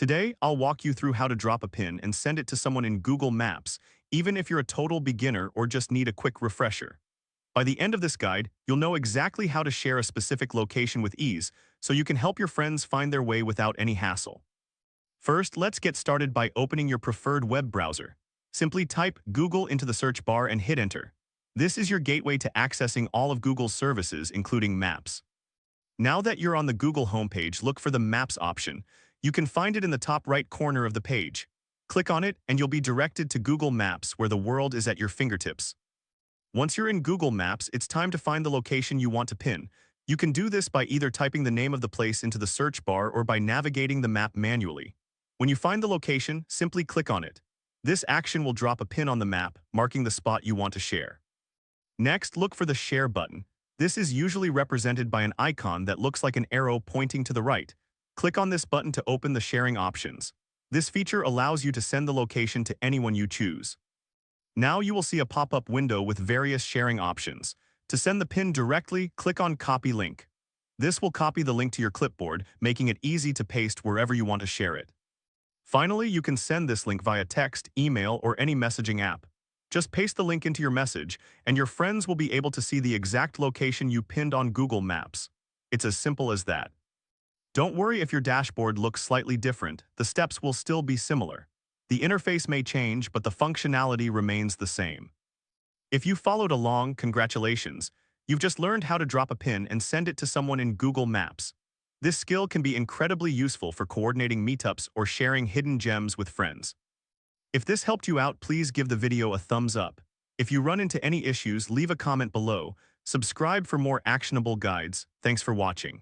Today, I'll walk you through how to drop a pin and send it to someone in Google Maps, even if you're a total beginner or just need a quick refresher. By the end of this guide, you'll know exactly how to share a specific location with ease, so you can help your friends find their way without any hassle. First, let's get started by opening your preferred web browser. Simply type Google into the search bar and hit enter. This is your gateway to accessing all of Google's services, including Maps. Now that you're on the Google homepage, look for the Maps option. You can find it in the top right corner of the page. Click on it and you'll be directed to Google Maps, where the world is at your fingertips. Once you're in Google Maps, it's time to find the location you want to pin. You can do this by either typing the name of the place into the search bar or by navigating the map manually. When you find the location, simply click on it. This action will drop a pin on the map, marking the spot you want to share. Next, look for the Share button. This is usually represented by an icon that looks like an arrow pointing to the right. Click on this button to open the sharing options. This feature allows you to send the location to anyone you choose. Now you will see a pop-up window with various sharing options. To send the pin directly, click on Copy Link. This will copy the link to your clipboard, making it easy to paste wherever you want to share it. Finally, you can send this link via text, email, or any messaging app. Just paste the link into your message, and your friends will be able to see the exact location you pinned on Google Maps. It's as simple as that. Don't worry if your dashboard looks slightly different, the steps will still be similar. The interface may change, but the functionality remains the same. If you followed along, congratulations. You've just learned how to drop a pin and send it to someone in Google Maps. This skill can be incredibly useful for coordinating meetups or sharing hidden gems with friends. If this helped you out, please give the video a thumbs up. If you run into any issues, leave a comment below. Subscribe for more actionable guides. Thanks for watching.